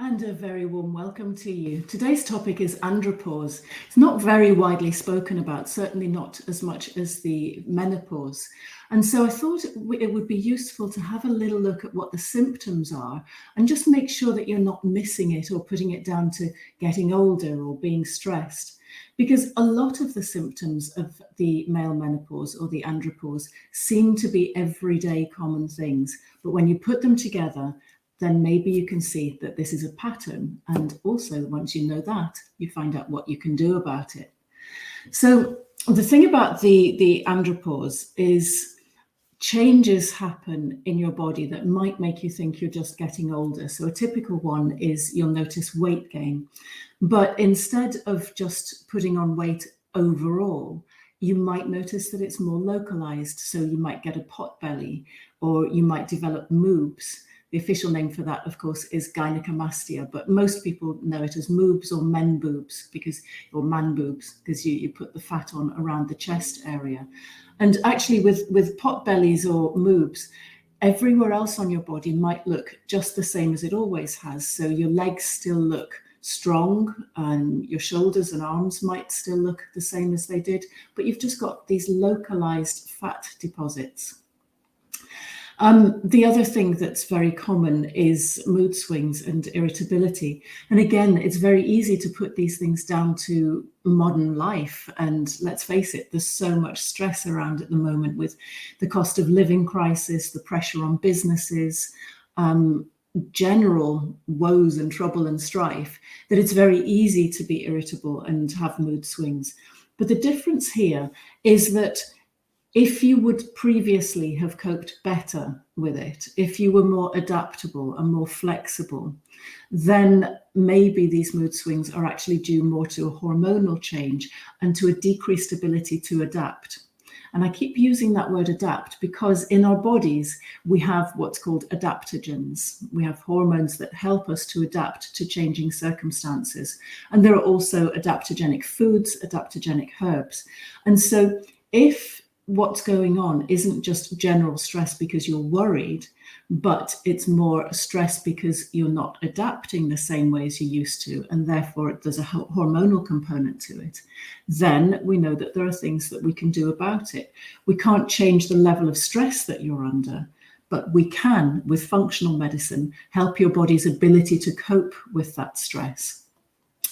And a very warm welcome to you. Today's topic is andropause. It's not very widely spoken about, certainly not as much as the menopause. And so I thought it would be useful to have a little look at what the symptoms are and just make sure that you're not missing it or putting it down to getting older or being stressed. Because a lot of the symptoms of the male menopause or the andropause seem to be everyday common things. But when you put them together, then maybe you can see that this is a pattern. And also, once you know that, you find out what you can do about it. So the thing about the andropause is changes happen in your body that might make you think you're just getting older. So a typical one is you'll notice weight gain. But instead of just putting on weight overall, you might notice that it's more localized. So you might get a pot belly, or you might develop moobs. The official name for that, of course, is gynecomastia, but most people know it as moobs or men boobs or man boobs, because you put the fat on around the chest area. And actually with pot bellies or moobs, everywhere else on your body might look just the same as it always has. So your legs still look strong and your shoulders and arms might still look the same as they did, but you've just got these localized fat deposits. The other thing that's very common is mood swings and irritability. And again, it's very easy to put these things down to modern life. And let's face it, there's so much stress around at the moment with the cost of living crisis, the pressure on businesses, general woes and trouble and strife, that it's very easy to be irritable and have mood swings. But the difference here is that if you would previously have coped better with it, if you were more adaptable and more flexible, then maybe these mood swings are actually due more to a hormonal change and to a decreased ability to adapt. And I keep using that word adapt because in our bodies, we have what's called adaptogens. We have hormones that help us to adapt to changing circumstances. And there are also adaptogenic foods, adaptogenic herbs. And so if what's going on isn't just general stress because you're worried, but it's more stress because you're not adapting the same way as you used to, and therefore there's a hormonal component to it, then we know that there are things that we can do about it. We can't change the level of stress that you're under, but we can, with functional medicine, help your body's ability to cope with that stress.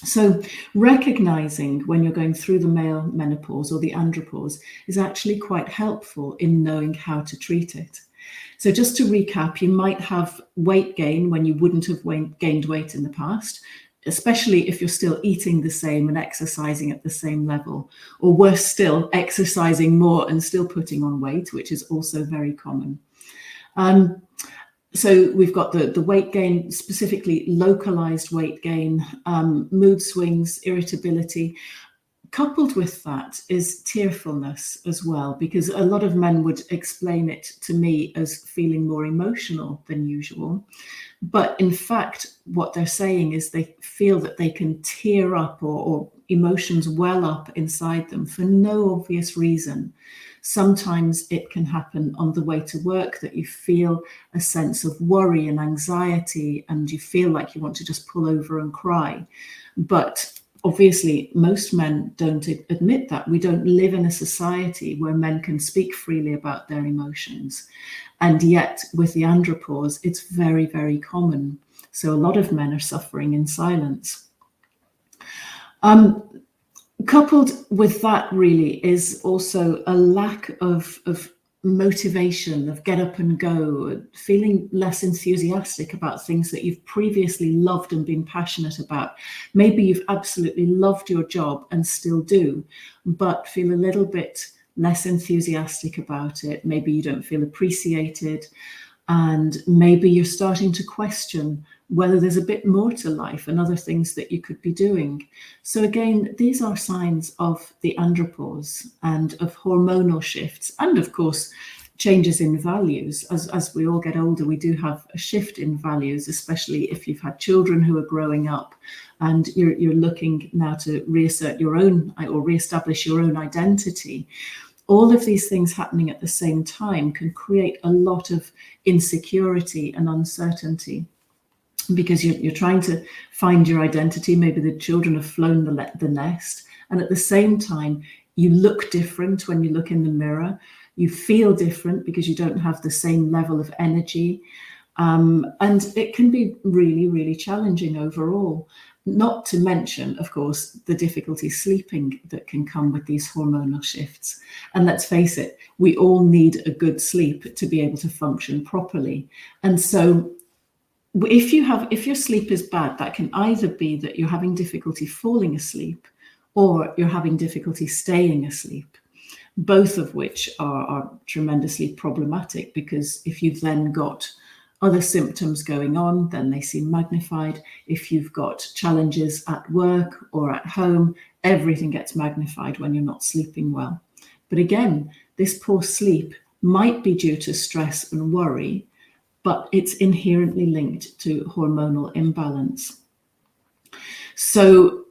So recognizing when you're going through the male menopause or the andropause is actually quite helpful in knowing how to treat it. So just to recap, you might have weight gain when you wouldn't have gained weight in the past, especially if you're still eating the same and exercising at the same level, or worse still, exercising more and still putting on weight, which is also very common. So we've got the weight gain, specifically localized weight gain, mood swings, irritability. Coupled with that is tearfulness as well, because a lot of men would explain it to me as feeling more emotional than usual. But in fact, what they're saying is they feel that they can tear up or emotions well up inside them for no obvious reason. Sometimes it can happen on the way to work, that you feel a sense of worry and anxiety and you feel like you want to just pull over and cry. But obviously, most men don't admit that. We don't live in a society where men can speak freely about their emotions. And yet, with the andropause, it's very, very common. So a lot of men are suffering in silence. Coupled with that really is also a lack of motivation, of get up and go, feeling less enthusiastic about things that you've previously loved and been passionate about. Maybe you've absolutely loved your job and still do, but feel a little bit less enthusiastic about it. Maybe you don't feel appreciated, and maybe you're starting to question whether there's a bit more to life and other things that you could be doing. So again, these are signs of the andropause and of hormonal shifts, and of course, changes in values. As we all get older, we do have a shift in values, especially if you've had children who are growing up and you're looking now to reassert your own or reestablish your own identity. All of these things happening at the same time can create a lot of insecurity and uncertainty. because you're trying to find your identity. Maybe the children have flown the nest, and at the same time, you look different when you look in the mirror. You feel different because you don't have the same level of energy. And it can be really, really challenging overall. Not to mention, of course, the difficulty sleeping that can come with these hormonal shifts. And let's face it, we all need a good sleep to be able to function properly. And so if your sleep is bad, that can either be that you're having difficulty falling asleep or you're having difficulty staying asleep, both of which are tremendously problematic, because if you've then got other symptoms going on, then they seem magnified. If you've got challenges at work or at home, everything gets magnified when you're not sleeping well. But again, this poor sleep might be due to stress and worry, but it's inherently linked to hormonal imbalance. So,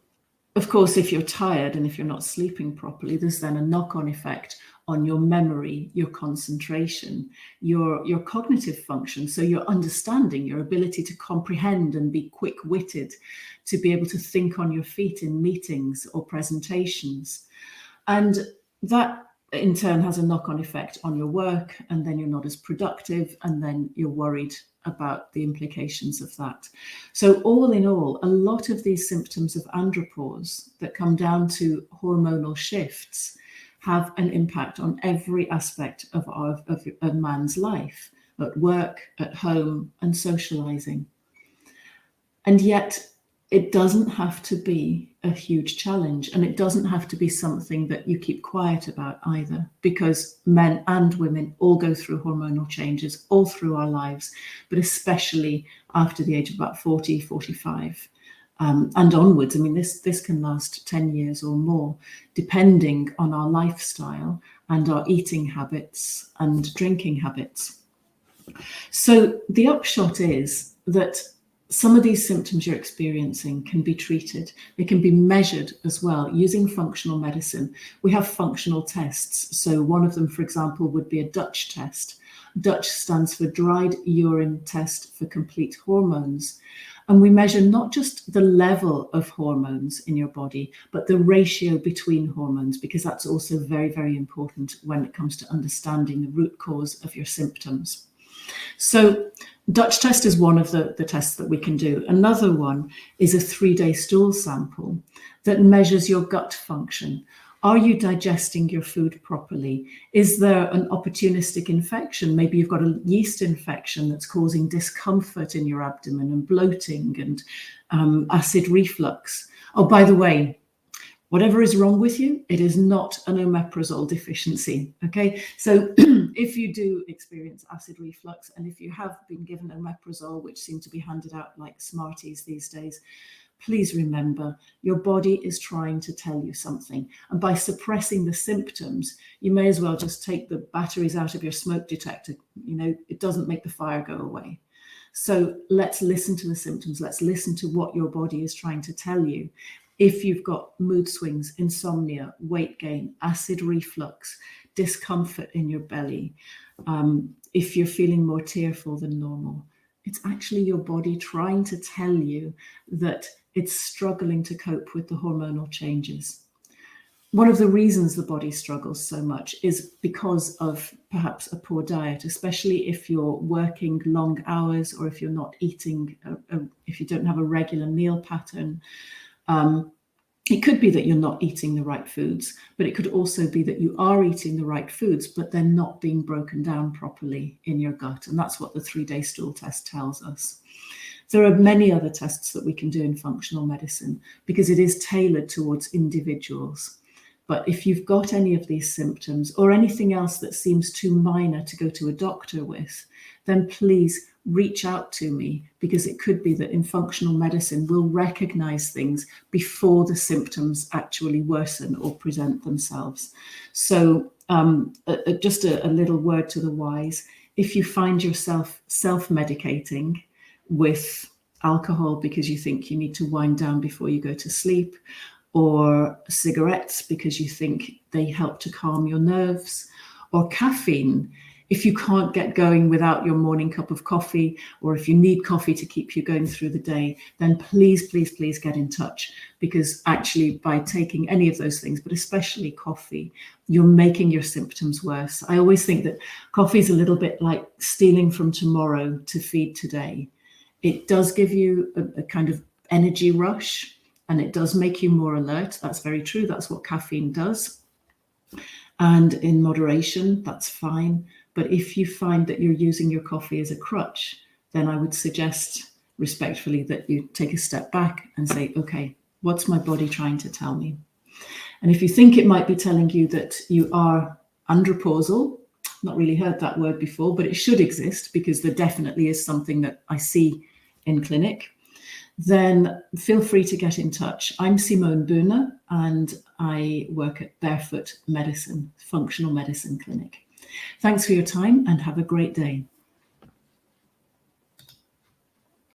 of course, if you're tired and if you're not sleeping properly, there's then a knock-on effect on your memory, your concentration, your cognitive function. So your understanding, your ability to comprehend and be quick-witted, to be able to think on your feet in meetings or presentations. And that in turn has a knock-on effect on your work, and then you're not as productive, and then you're worried about the implications of that. So all in all, a lot of these symptoms of andropause that come down to hormonal shifts have an impact on every aspect of a man's life, at work, at home, and socializing. And yet it doesn't have to be a huge challenge, and it doesn't have to be something that you keep quiet about either, because men and women all go through hormonal changes all through our lives, but especially after the age of about 40, 45 and onwards. I mean, this can last 10 years or more, depending on our lifestyle and our eating habits and drinking habits. So the upshot is that some of these symptoms you're experiencing can be treated. They can be measured as well using functional medicine. We have functional tests. So one of them, for example, would be a Dutch test. Dutch stands for Dried Urine Test for Complete Hormones. And we measure not just the level of hormones in your body, but the ratio between hormones, because that's also very, very important when it comes to understanding the root cause of your symptoms. So Dutch test is one of the tests that we can do. Another one is a 3-day stool sample that measures your gut function. Are you digesting your food properly? Is there an opportunistic infection? Maybe you've got a yeast infection that's causing discomfort in your abdomen and bloating and acid reflux. Oh, by the way, whatever is wrong with you, it is not an omeprazole deficiency, okay? So if you do experience acid reflux, and if you have been given omeprazole, which seem to be handed out like Smarties these days, please remember your body is trying to tell you something. And by suppressing the symptoms, you may as well just take the batteries out of your smoke detector. You know, it doesn't make the fire go away. So let's listen to the symptoms. Let's listen to what your body is trying to tell you. If you've got mood swings, insomnia, weight gain, acid reflux, discomfort in your belly, if you're feeling more tearful than normal, it's actually your body trying to tell you that it's struggling to cope with the hormonal changes. One of the reasons the body struggles so much is because of perhaps a poor diet, especially if you're working long hours, or if you're not eating, if you don't have a regular meal pattern. It could be that you're not eating the right foods, but it could also be that you are eating the right foods, but they're not being broken down properly in your gut. And that's what the 3-day stool test tells us. There are many other tests that we can do in functional medicine because it is tailored towards individuals. But if you've got any of these symptoms or anything else that seems too minor to go to a doctor with, then please reach out to me, because it could be that in functional medicine, we'll recognize things before the symptoms actually worsen or present themselves. So just a little word to the wise. If you find yourself self-medicating with alcohol because you think you need to wind down before you go to sleep, or cigarettes because you think they help to calm your nerves, or caffeine If you can't get going without your morning cup of coffee, or if you need coffee to keep you going through the day, then please, please, please get in touch, because actually by taking any of those things, but especially coffee, you're making your symptoms worse. I always think that coffee is a little bit like stealing from tomorrow to feed today. It does give you a kind of energy rush, and it does make you more alert. That's very true. That's what caffeine does. And in moderation, that's fine. But if you find that you're using your coffee as a crutch, then I would suggest respectfully that you take a step back and say, okay, what's my body trying to tell me? And if you think it might be telling you that you are andropausal, not really heard that word before, but it should exist because there definitely is something that I see in clinic, then feel free to get in touch. I'm Simone Böhner, and I work at Barefoot Medicine, Functional Medicine Clinic. Thanks for your time and have a great day.